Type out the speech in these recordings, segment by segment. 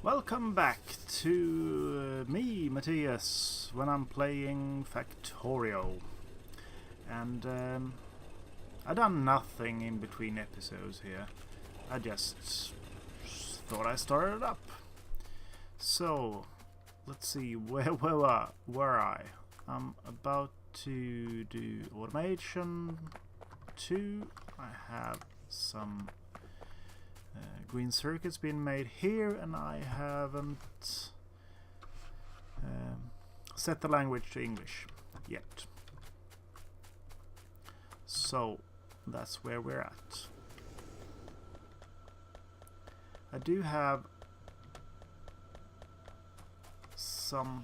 Welcome back to me, Matthias, when I'm playing Factorio. And I done nothing in between episodes here. I just thought I started up. So, let's see, where were I? I'm about to do automation 2. I have some green circuits being made here, and I haven't set the language to English yet. So that's where we're at. I do have some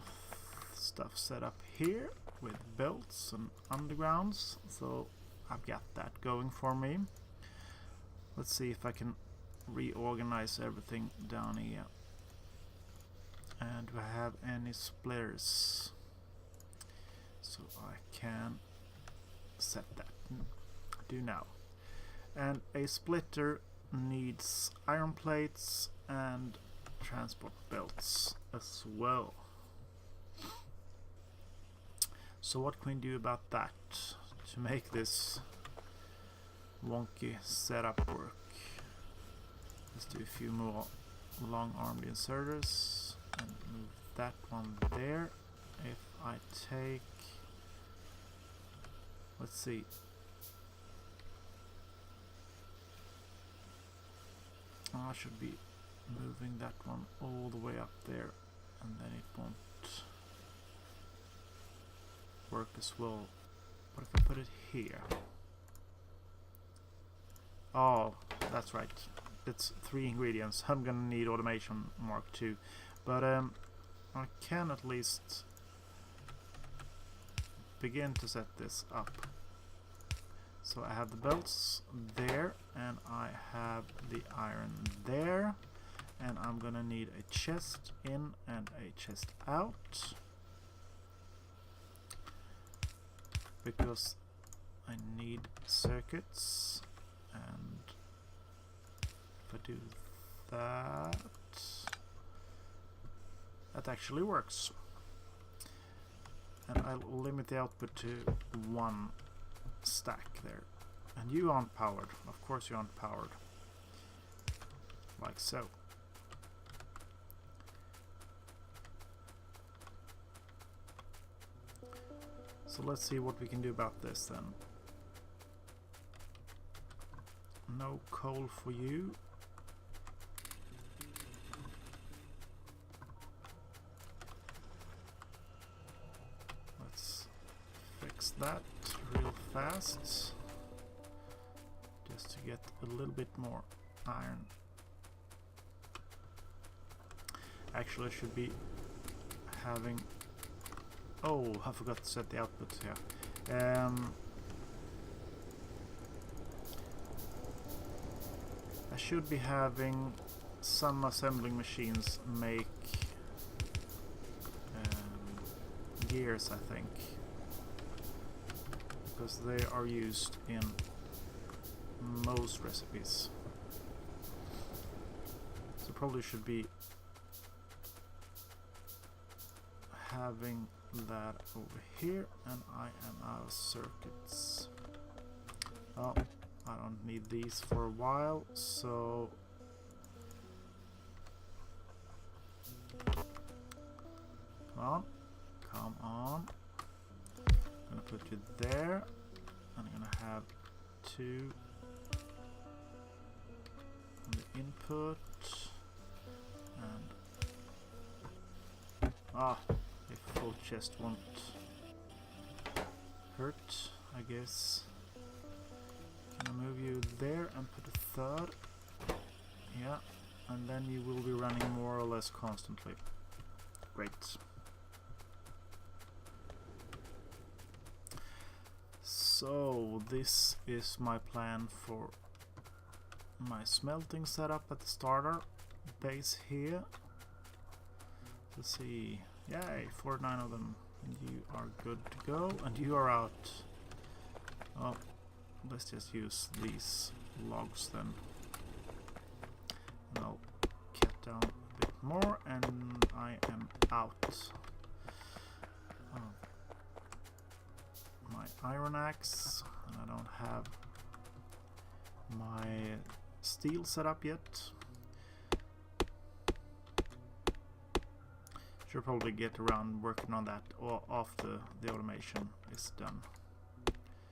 stuff set up here with belts and undergrounds, so I've got that going for me. Let's see if I can reorganize everything down here. And do I have any splitters? So I can set that. I do now. And a splitter needs iron plates and transport belts as well. So what can we do about that to make this wonky setup work? Let's do a few more long-armed inserters and move that one there. If I take, let's see, I should be moving that one all the way up there, and then it won't work as well. What if I put it here? Oh, that's right. It's 3 ingredients. I'm gonna need automation mark 2, but I can at least begin to set this up. So I have the belts there, and I have the iron there, and I'm gonna need a chest in and a chest out, because I need circuits. And if I do that, that actually works. And I'll limit the output to 1 stack there. And you aren't powered. Of course you aren't powered. Like so. So let's see what we can do about this then. No coal for you. Let's fix that real fast, just to get a little bit more iron. Actually, I should be having... Oh, I forgot to set the output here. I should be having some assembling machines make gears, I think, because they are used in most recipes. So probably should be having that over here, and I am out of circuits. Oh, I don't need these for a while, so come on. I'm gonna put you there. I'm gonna have 2 on the input, and a full chest won't hurt, I guess. Can I move you there and put a 3rd? Yeah, and then you will be running more or less constantly. Great. So this is my plan for my smelting setup at the starter base here. Let's see. Yay, 49 of them. And you are good to go, and you are out. Oh, let's just use these logs then. And I'll cut down a bit more, and I am out of my iron axe, and I don't have my steel set up yet. Should probably get around working on that or after the automation is done.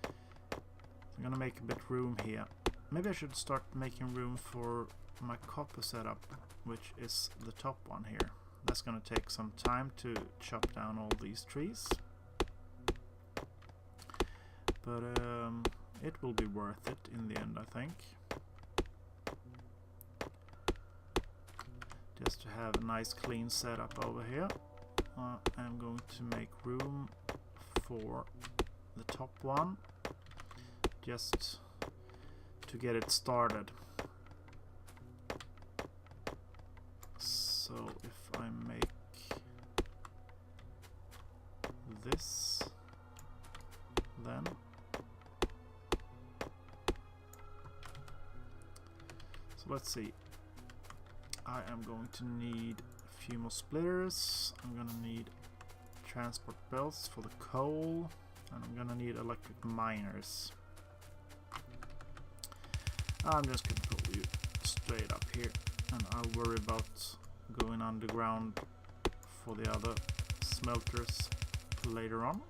I'm gonna make a bit room here. Maybe I should start making room for my copper setup, which is the top one here. That's gonna take some time to chop down all these trees, but it will be worth it in the end, I think. Just to have a nice clean setup over here. I'm going to make room for the top one, just to get it started. So if I make this, then so let's see. I am going to need a few more splitters. I'm gonna need transport belts for the coal, and I'm gonna need electric miners. I'm just gonna put you straight up here, and I'll worry about going underground for the other smelters later on.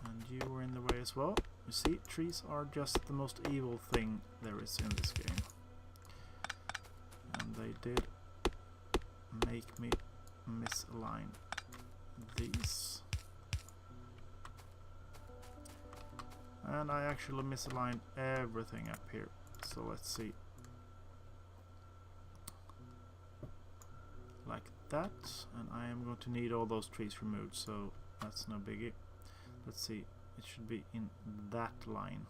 And you were in the way as well. You see, trees are just the most evil thing there is in this game. And they did make me misalign these. And I actually misaligned everything up here. So let's see. Like that. And I am going to need all those trees removed, so that's no biggie. Let's see. It should be in that line.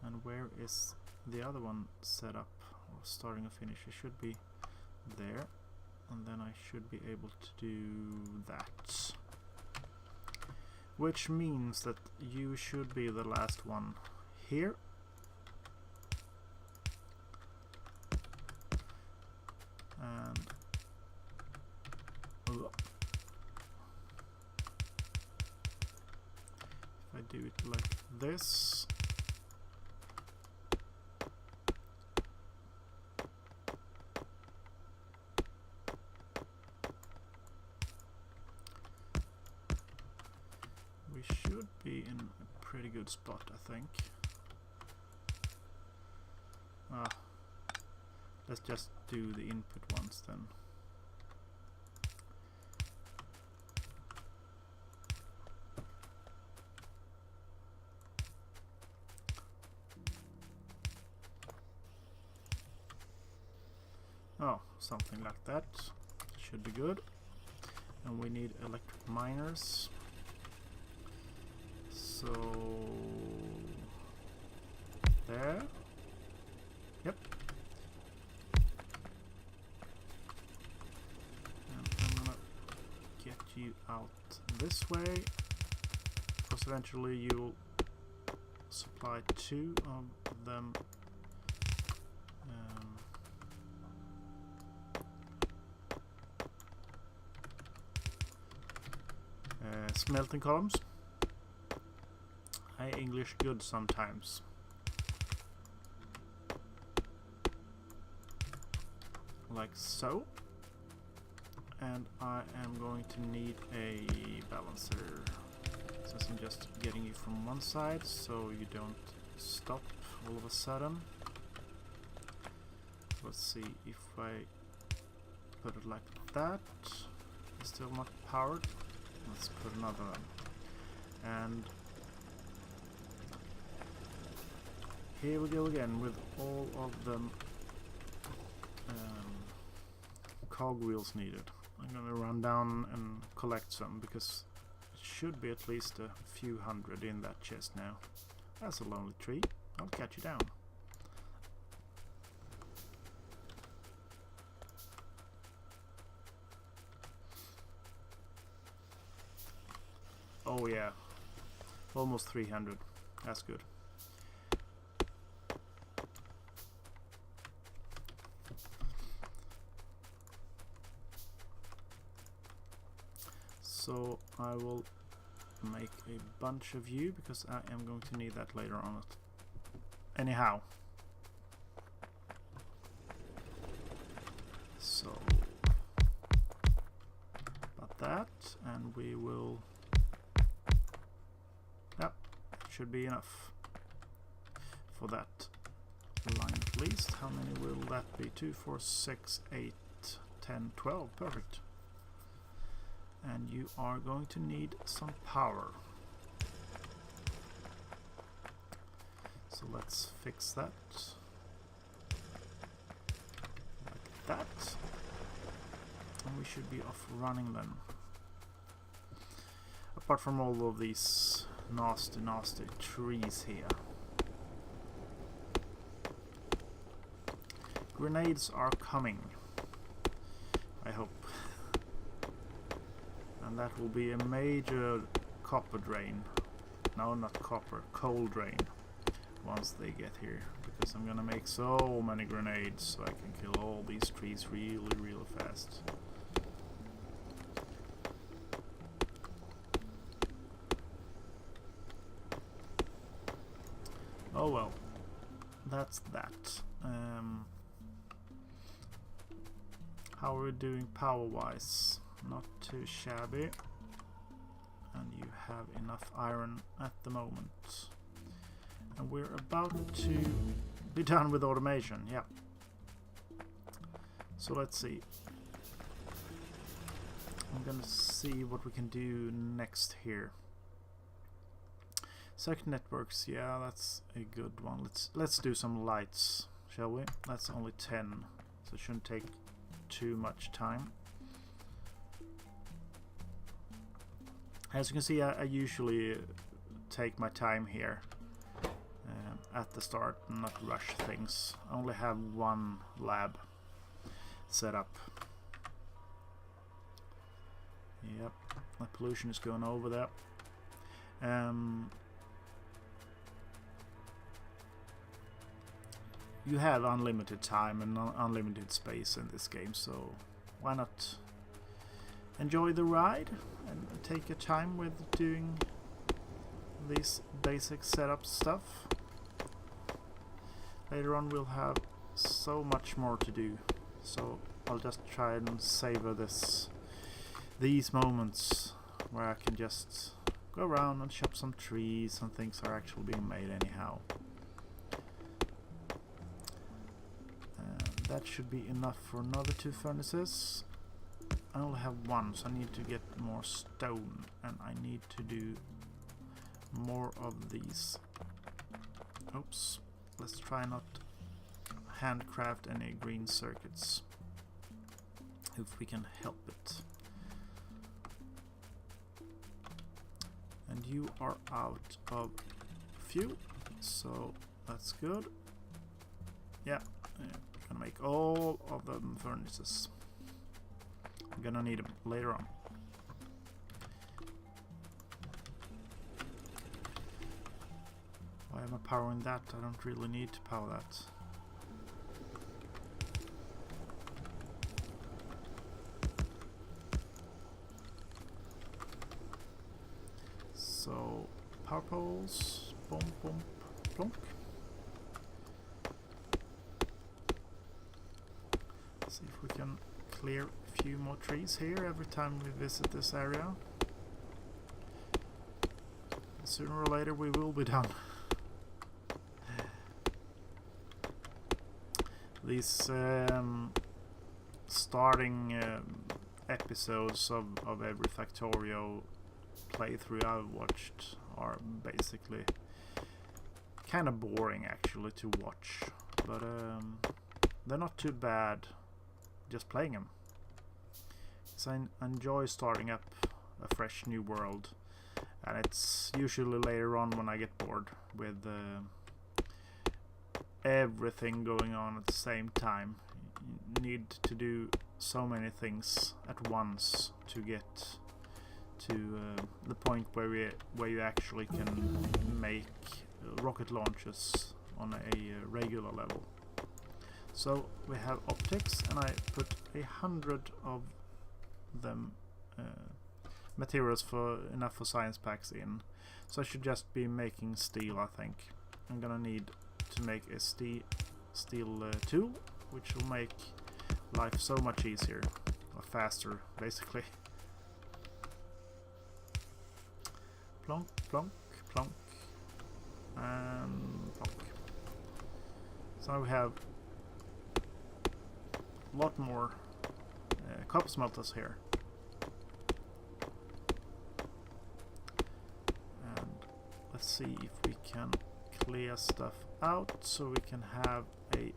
And where is the other one set up, or starting or finish? It should be there, and then I should be able to do that, which means that you should be the last one here. And do it like this. We should be in a pretty good spot, I think. Let's just do the input ones then. Oh, something like that should be good. And we need electric miners. So there. Yep. And I'm gonna get you out this way, because eventually you'll supply 2 of them. Smelting columns. Hi, English good sometimes. Like so. And I am going to need a balancer, since I'm just getting you from one side so you don't stop all of a sudden. Let's see if I put it like that. It's still not powered. Let's put another one. And here we go again with all of them cogwheels needed. I'm gonna run down and collect some, because it should be at least a few hundred in that chest now. That's a lonely tree. I'll catch you down. Oh yeah, almost 300. That's good. So I will make a bunch of you because I am going to need that later on. Anyhow, so about that, and we will, yep, should be enough for that line at least. How many will that be? 2, 4, 6, 8, 10, 12. Perfect. And you are going to need some power. So let's fix that. Like that. And we should be off running then. Apart from all of these nasty trees here. Grenades are coming, I hope. And that will be a major copper drain. No, not copper, coal drain once they get here. Because I'm gonna make so many grenades so I can kill all these trees really fast. Oh well, that's that. How are we doing power-wise? Not too shabby. And you have enough iron at the moment. And we're about to be done with automation, yeah. So let's see. I'm gonna see what we can do next here. Circuit networks, yeah, that's a good one. Let's do some lights, shall we? That's only 10, so it shouldn't take too much time. As you can see, I usually take my time here at the start and not rush things. I only have one lab set up. Yep, the pollution is going over there. You have unlimited time and unlimited space in this game, so why not enjoy the ride and take your time with doing these basic setup stuff. Later on we'll have so much more to do, so I'll just try and savor these moments where I can just go around and chop some trees and things are actually being made anyhow. That should be enough for another 2 furnaces. I only have one, so I need to get more stone, and I need to do more of these. Oops, let's try not handcraft any green circuits if we can help it. And you are out of fuel, so that's good. Yeah. Gonna make all of them furnaces. I'm gonna need them later on. Why am I powering that? I don't really need to power that. So, power poles, boom, boom, plonk. See if we can clear a few more trees here every time we visit this area. Sooner or later we will be done. These starting episodes of every Factorio playthrough I've watched are basically kind of boring actually to watch, but they're not too bad just playing them. So I enjoy starting up a fresh new world, and it's usually later on when I get bored with everything going on at the same time. You need to do so many things at once to get to the point where you actually can make rocket launches on a regular level. So we have optics, and I put 100 of them materials for enough for science packs in. So I should just be making steel, I think. I'm gonna need to make a steel tool, which will make life so much easier, or faster, basically. Plonk, plonk, plonk, and plonk. So now we have a lot more copper smelters here. And let's see if we can clear stuff out so we can have a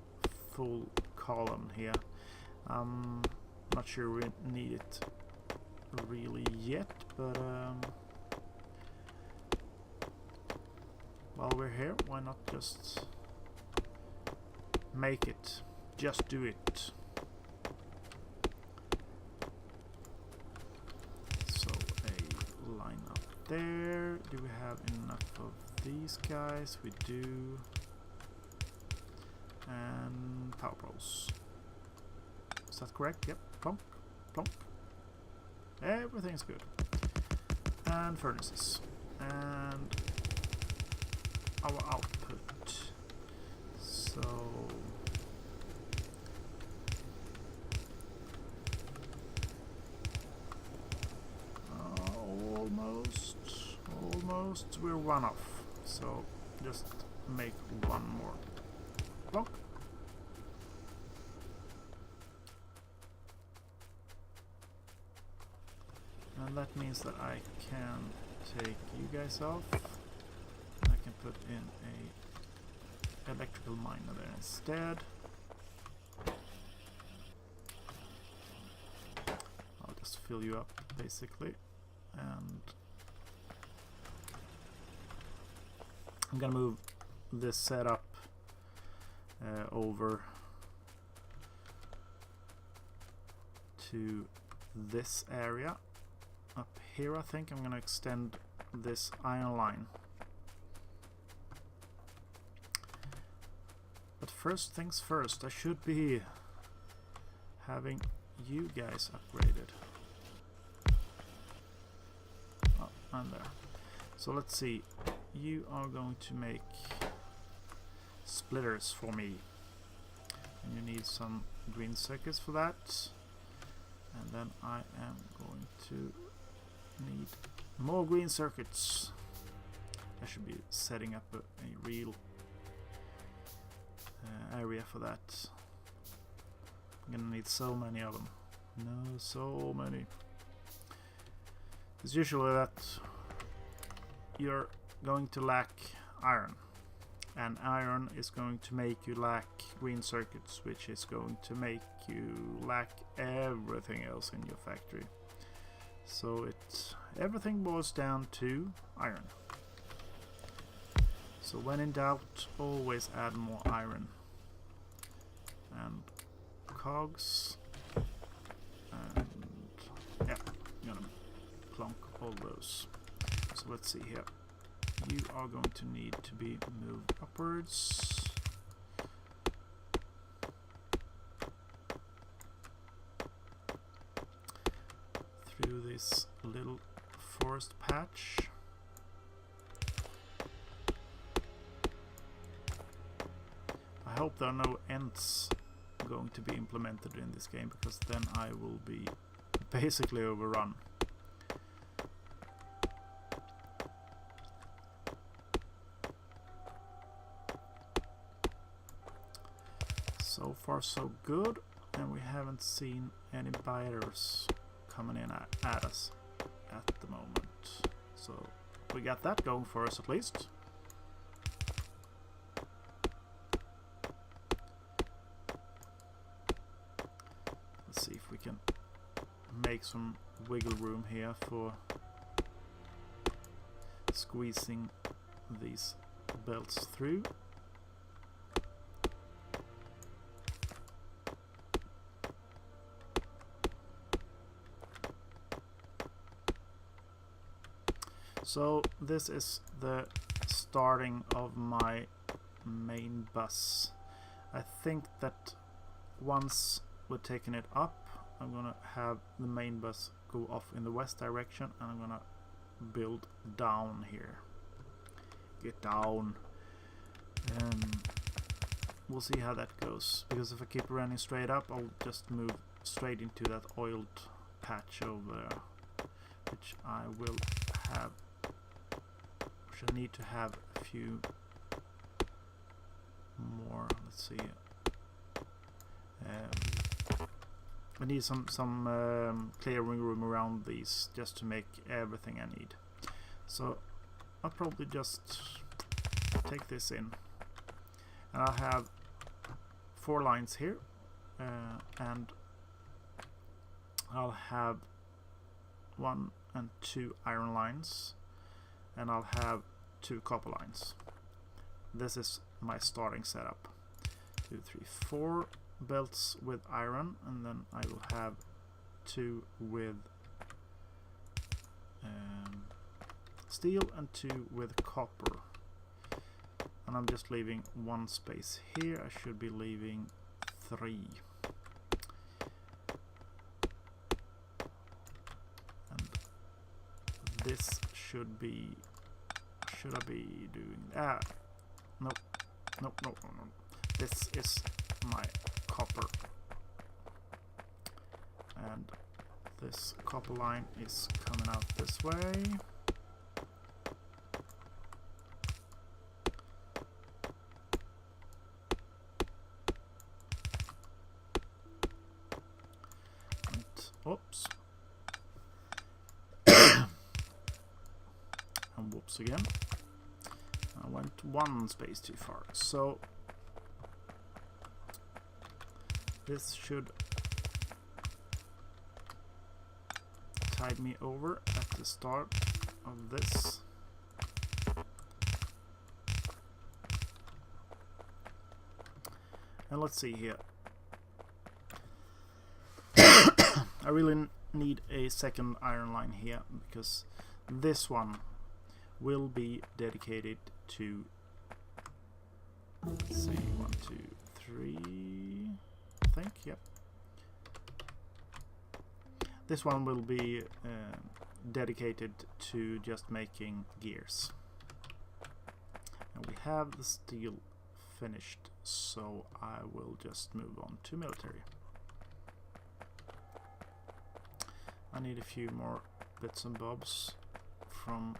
full column here. Not sure we need it really yet, but while we're here, why not just make it? Just do it. So a line up there. Do we have enough of these guys? We do. And power poles. Is that correct? Yep. Plonk, plonk. Everything's good. And furnaces. And our output. So almost we're one off. So just make one more block. And that means that I can take you guys off. I can put in a electrical miner there instead. I'll just fill you up basically, and I'm gonna move this setup over to this area up here. I think I'm gonna extend this iron line. But first things first, I should be having you guys upgraded. Oh, I'm there. So let's see. You are going to make splitters for me. And you need some green circuits for that. And then I am going to need more green circuits. I should be setting up a real area for that. I'm gonna need so many of them. No, so many. It's usually that you're going to lack iron, and iron is going to make you lack green circuits, which is going to make you lack everything else in your factory. So everything boils down to iron. So when in doubt, always add more iron. And cogs, and yeah, I'm gonna plonk all those. So let's see here. You are going to need to be moved upwards. Through this little forest patch. I hope there are no ends going to be implemented in this game, because then I will be basically overrun. So far so good, and we haven't seen any buyers coming in at us at the moment. So we got that going for us at least. Let's see if we can make some wiggle room here for squeezing these belts through. So this is the starting of my main bus. I think that once we're taking it up, I'm gonna have the main bus go off in the west direction, and I'm gonna build down here. Get down. We'll see how that goes, because if I keep running straight up, I'll just move straight into that oiled patch over there, which I will have, which I need to have a few more. Let's see. I need some clearing room around these just to make everything I need. So I'll probably just take this in, and I'll have 4 lines here, and I'll have 1 and 2 iron lines, and I'll have 2 copper lines. This is my starting setup. 2, 3, 4 belts with iron, and then I will have 2 with steel and 2 with copper. And I'm just leaving 1 space here. I should be leaving 3. And this should be, should I be doing that? Nope. Nope, nope, no, no. This is my copper. And this copper line is coming out this way. Oops. And whoops again. I went 1 space too far. So this should tide me over at the start of this. And let's see here. I really need a second iron line here, because this one will be dedicated to, let's see, 1, 2, 3, I think, yep. This one will be dedicated to just making gears. And we have the steel finished, so I will just move on to military. I need a few more bits and bobs from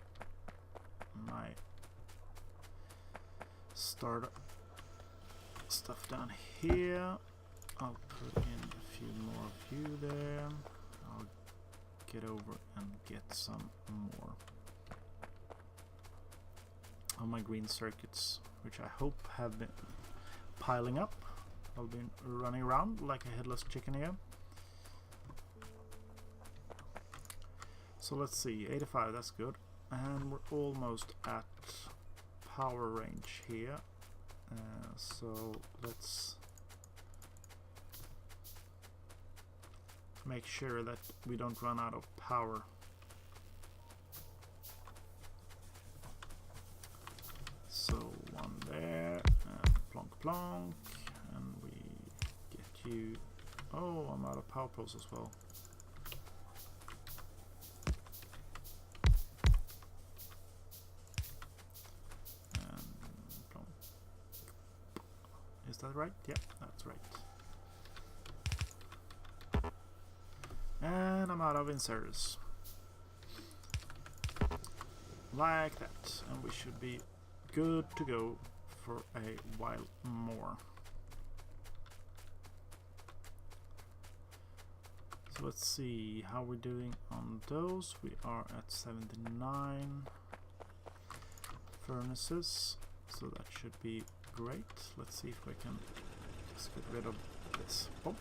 my startup stuff down here. I'll put in a few more of you there. I'll get over and get some more of my green circuits, which I hope have been piling up. I've been running around like a headless chicken here. So let's see, 85, that's good. And we're almost at power range here. So let's make sure that we don't run out of power. So 1 there, and plonk plonk, and we get you. Oh, I'm out of power poles as well. Is that right? Yeah, that's right. And I'm out of inserters. Like that. And we should be good to go for a while more. So let's see how we're doing on those. We are at 79 furnaces. So that should be great. Let's see if we can just get rid of this. Oh.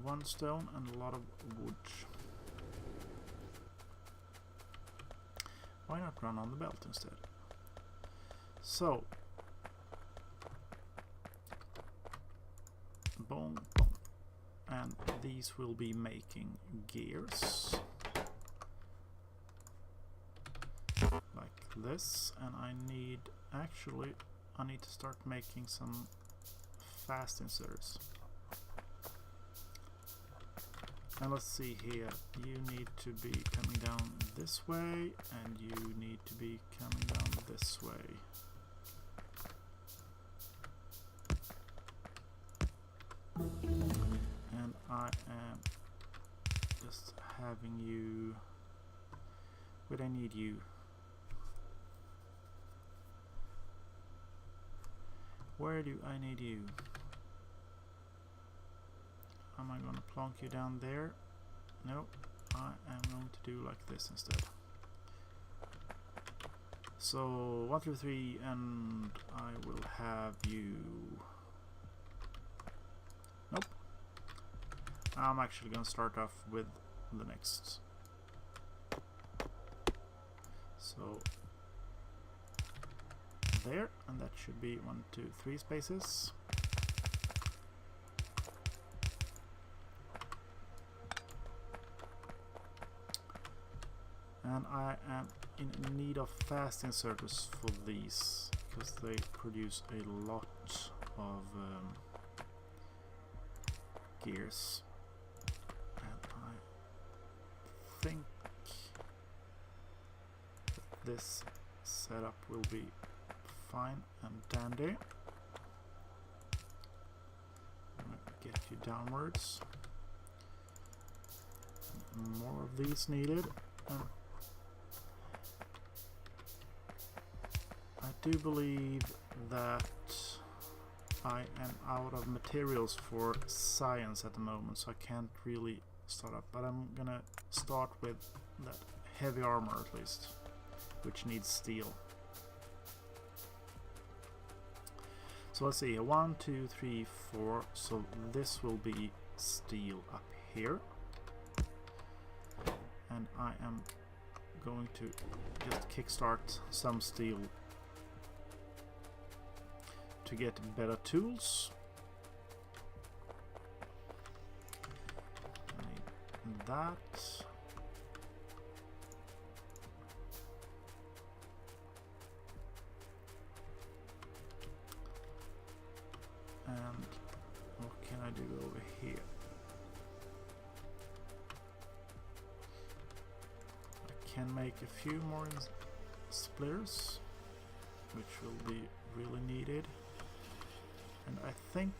1 stone and a lot of wood. Why not run on the belt instead? So, boom, boom. And these will be making gears. Like this. And I need, actually, I need to start making some fast inserters. And let's see here, you need to be coming down this way, and you need to be coming down this way. And I am just having you... Where I need you? Where do I need you? Am I going to plonk you down there? No, I am going to do like this instead. So 1, 2, 3, and I will have you... Nope. I'm actually going to start off with the next. So there, and that should be 1, 2, 3 spaces. And I am in need of fast inserters for these, because they produce a lot of gears. And I think that this setup will be fine and dandy. I'm gonna get you downwards. More of these needed. I do believe that I am out of materials for science at the moment, so I can't really start up, but I'm gonna start with that heavy armor at least, which needs steel. So let's see, 1, 2, 3, 4, so this will be steel up here, and I am going to just kickstart some steel to get better tools. I need that. And what can I do over here? I can make a few more splitters, which will be really needed. And I think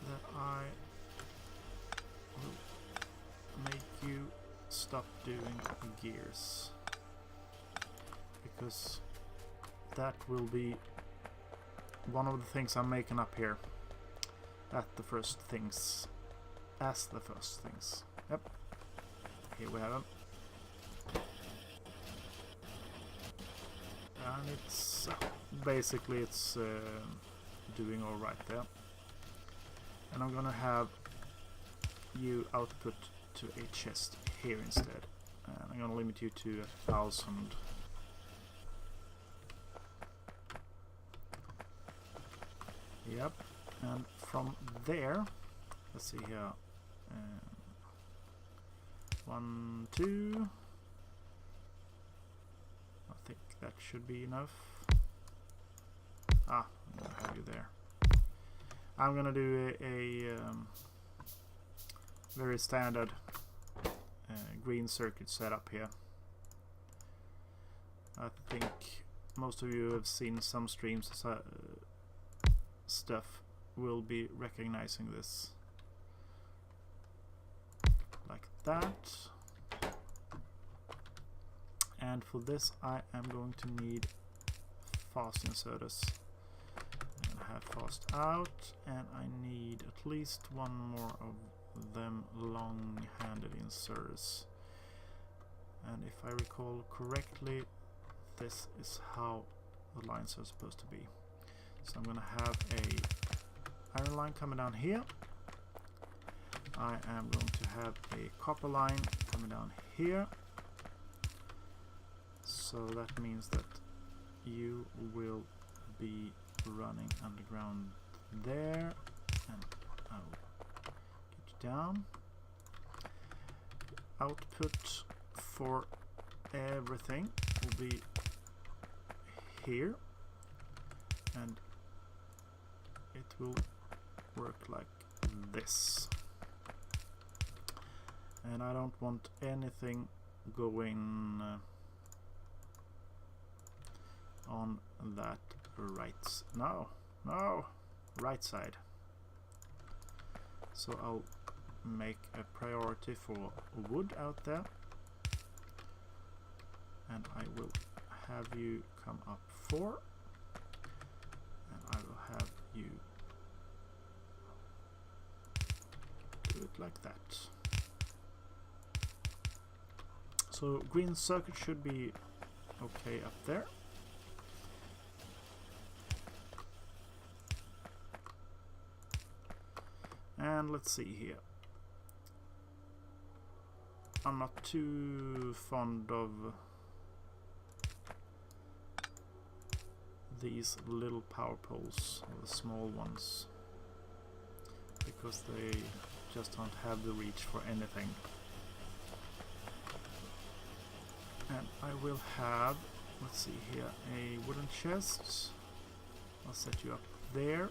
that I will make you stop doing gears, because that will be one of the things I'm making up here as the first things. Yep, here we have them. And it's basically it's doing all right there. And I'm gonna have you output to a chest here instead. And I'm gonna limit you to 1,000. Yep. And from there, let's see here. 1, 2. I think that should be enough. I'm gonna have you there. I'm gonna do a very standard green circuit setup here. I think most of you have seen some streams stuff will be recognizing this like that. And for this I am going to need fast inserters. I have fast out, and I need at least one more of them long-handed inserters. And if I recall correctly, this is how the lines are supposed to be. So I'm gonna have a iron line coming down here. I am going to have a copper line coming down here. So that means that you will be running underground there, and I'll get you down. Output for everything will be here, and it will work like this. And I don't want anything going on that right side. So I'll make a priority for wood out there, and I will have you come up 4, and I will have you do it like that. So green circuit should be okay up there. And let's see here. I'm not too fond of these little power poles, the small ones, because they just don't have the reach for anything. And I will have, let's see here, a wooden chest. I'll set you up there,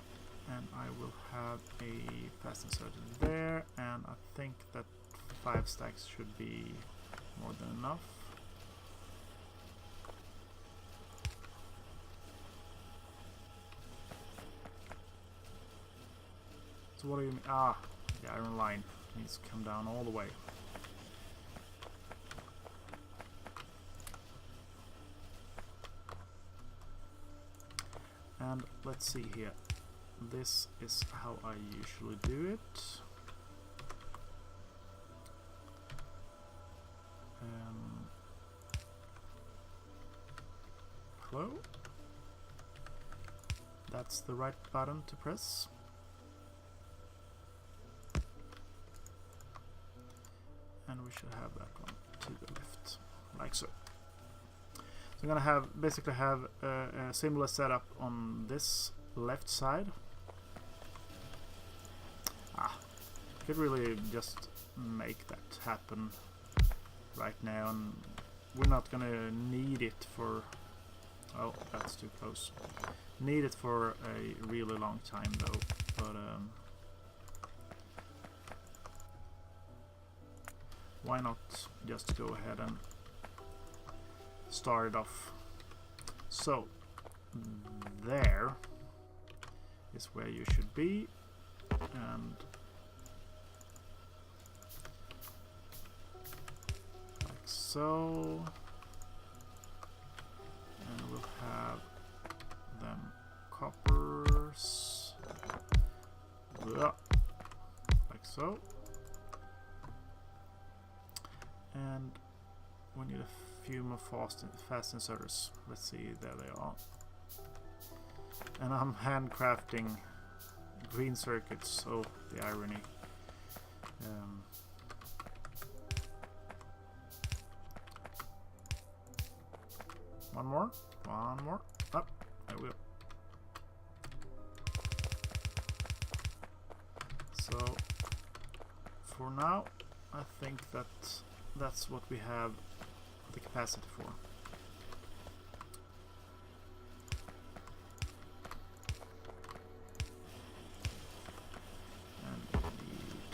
and I will have a fast inserted there, and I think that 5 stacks should be more than enough. So what do you mean? Ah, the iron line needs to come down all the way. And let's see here. This is how I usually do it. Hello? That's the right button to press. And we should have that one to the left, like so. So I'm gonna have basically have a similar setup on this left side. Could really just make that happen right now, and we're not gonna need it for, oh, that's too close, need it for a really long time though, but why not just go ahead and start it off. So there is where you should be, and so, and we'll have them coppers, like so, and we need a few more fast inserters. Let's see, there they are. And I'm handcrafting green circuits, so the irony. One more. Up. There we go. So for now, I think that that's what we have the capacity for. And we need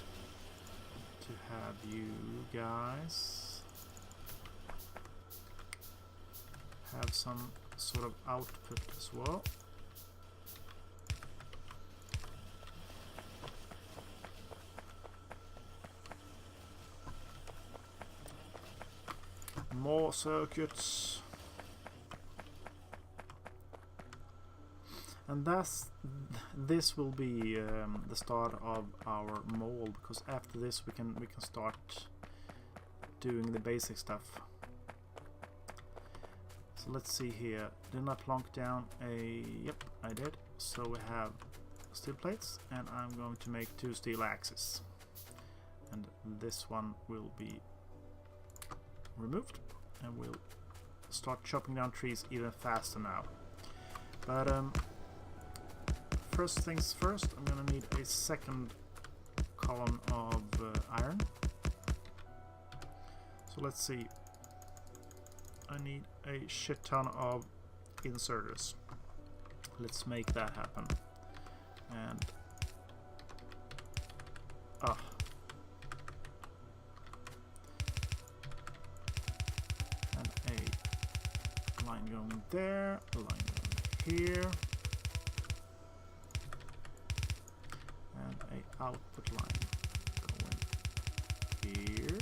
to have you guys have some sort of output as well. More circuits. And this will be the start of our mold, because after this we can start doing the basic stuff. So let's see here. Didn't I plonk down a... Yep, I did. So we have steel plates, and I'm going to make 2 steel axes. And this one will be removed, and we'll start chopping down trees even faster now. But first things first, I'm gonna need a second column of iron. So let's see. I need a shit ton of inserters. Let's make that happen. And line going there, a line going here, and a output line going here.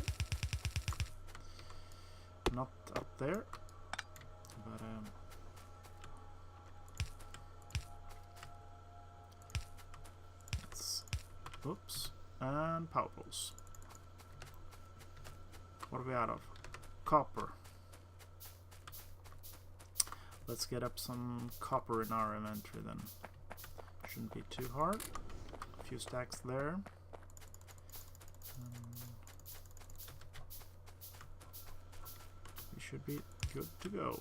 Not up there, but oops, and power poles. What are we out of? Copper. Let's get up some copper in our inventory then. Shouldn't be too hard. A few stacks there. We should be good to go.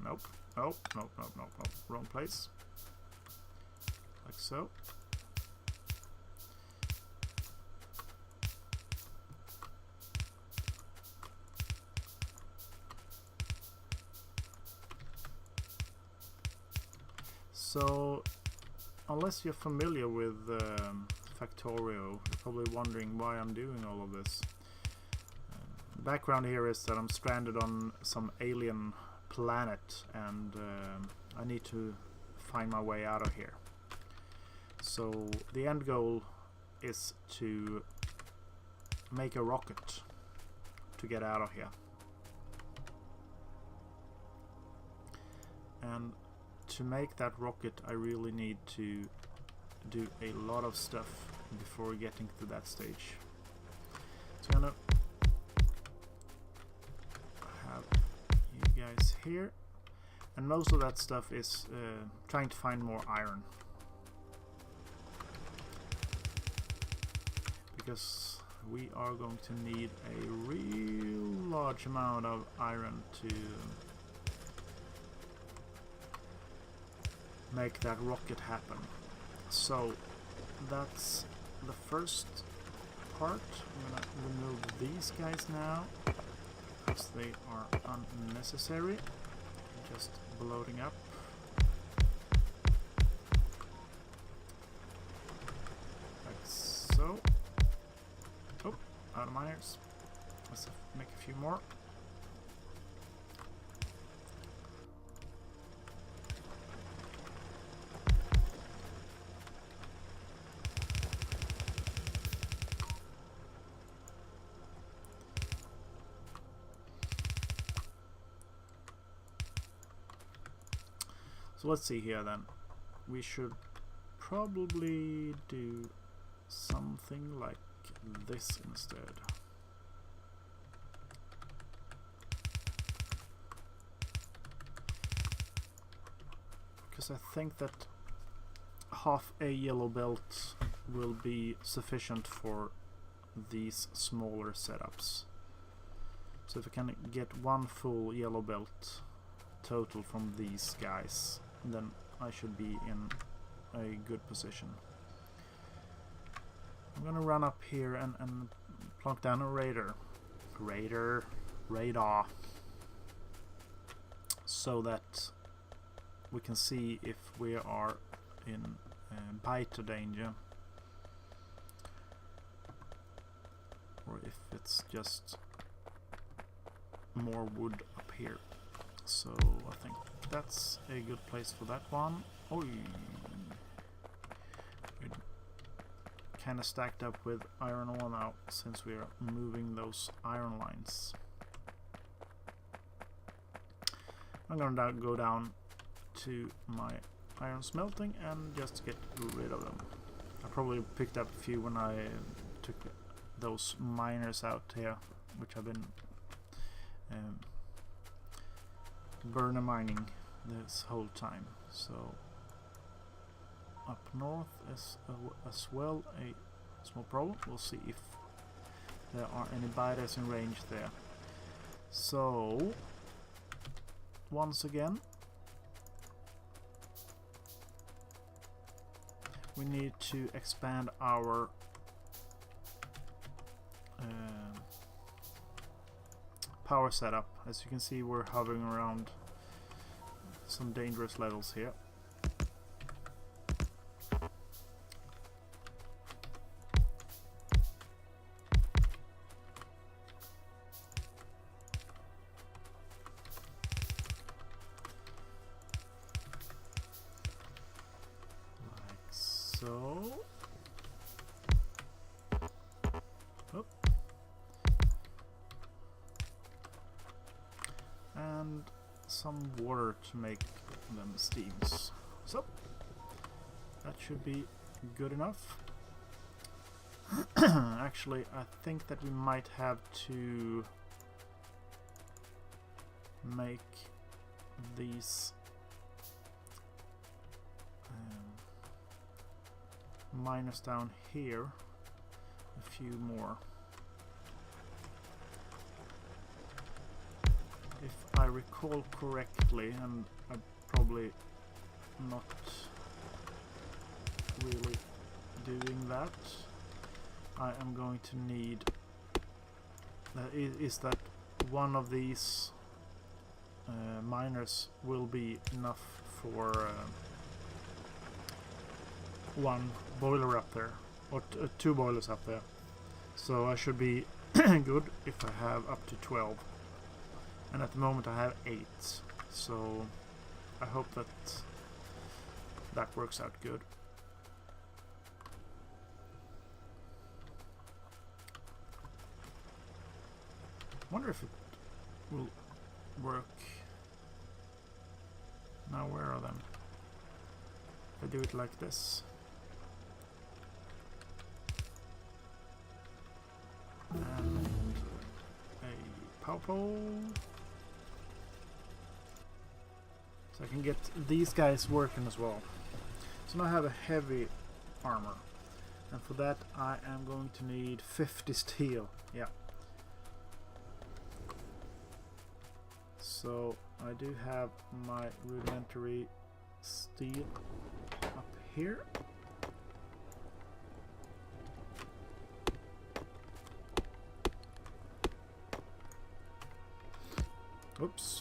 Nope. Nope, nope, nope, nope, nope. Wrong place. Like so. So, unless you're familiar with Factorio, you're probably wondering why I'm doing all of this. The background here is that I'm stranded on some alien planet, and I need to find my way out of here. So the end goal is to make a rocket to get out of here. And to make that rocket, I really need to do a lot of stuff before getting to that stage. So I'm gonna have you guys here, and most of that stuff is trying to find more iron, because we are going to need a real large amount of iron to make that rocket happen. So that's the first part. I'm gonna remove these guys now, because they are unnecessary. Just bloating up. Like so. Oh, out of miners. Let's make a few more. So let's see here then. We should probably do something like this instead. Because I think that half a yellow belt will be sufficient for these smaller setups. So if I can get one full yellow belt total from these guys, then I should be in a good position. I'm gonna run up here and plunk down a radar, so that we can see if we are in biter danger, or if it's just more wood up here. So I think that's a good place for that one. Oh, we're kind of stacked up with iron ore now, since we are moving those iron lines. I'm gonna go down to my iron smelting and just get rid of them. I probably picked up a few when I took those miners out here, which I've been burner mining this whole time. So up north is as well a small problem. We'll see if there are any biters in range there. So once again, we need to expand our power setup. As you can see, we're hovering around some dangerous levels here. some water to make them steams. So that should be good enough. Actually, I think that we might have to make these miners down here a few more. If I recall correctly, and I'm probably not really doing that, I am going to need is that one of these miners will be enough for one boiler up there, or two boilers up there. So I should be good if I have up to 12. And at the moment I have 8. So I hope that that works out good. Wonder if it will work. Now where are them? If I do it like this. And a power pole. So I can get these guys working as well. So now I have a heavy armor. And for that I am going to need 50 steel. Yeah. So I do have my rudimentary steel up here. Oops.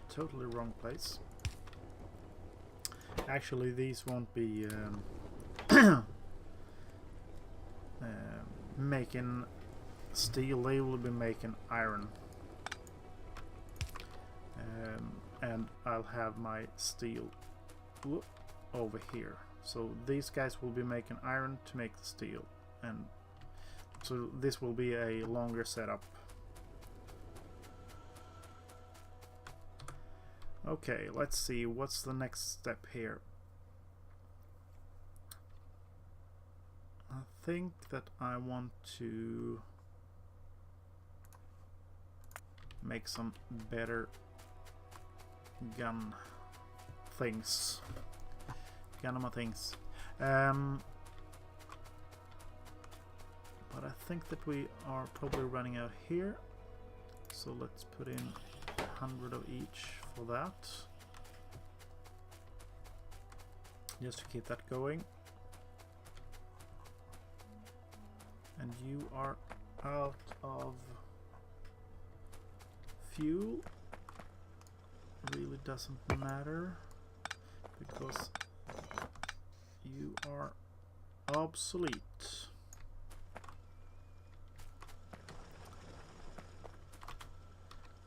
Totally wrong place. Actually, these won't be making steel, they will be making iron. And I'll have my steel over here. So these guys will be making iron to make the steel, and so this will be a longer setup. Okay, let's see what's the next step here. I think that I want to make some better gun things. Gunama things. But I think that we are probably running out here. So let's put in 100 of each for that. Just to keep that going. And you are out of fuel. Really doesn't matter because you are obsolete.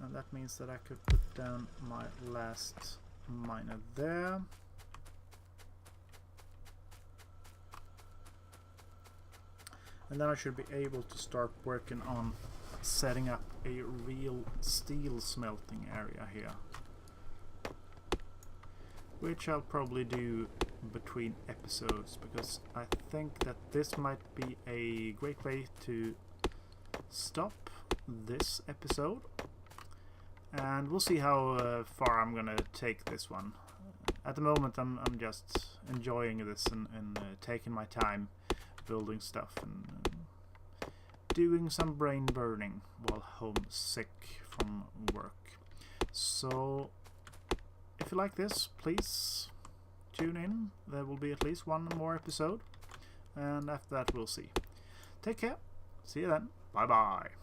And that means that I could put down my last miner there. And then I should be able to start working on setting up a real steel smelting area here, which I'll probably do between episodes, because I think that this might be a great way to stop this episode, and we'll see how far I'm gonna take this one. At the moment I'm just enjoying this and taking my time building stuff and doing some brain burning while homesick from work. So if you like this, please tune in. There will be at least one more episode, and after that we'll see. Take care. See you then. Bye bye.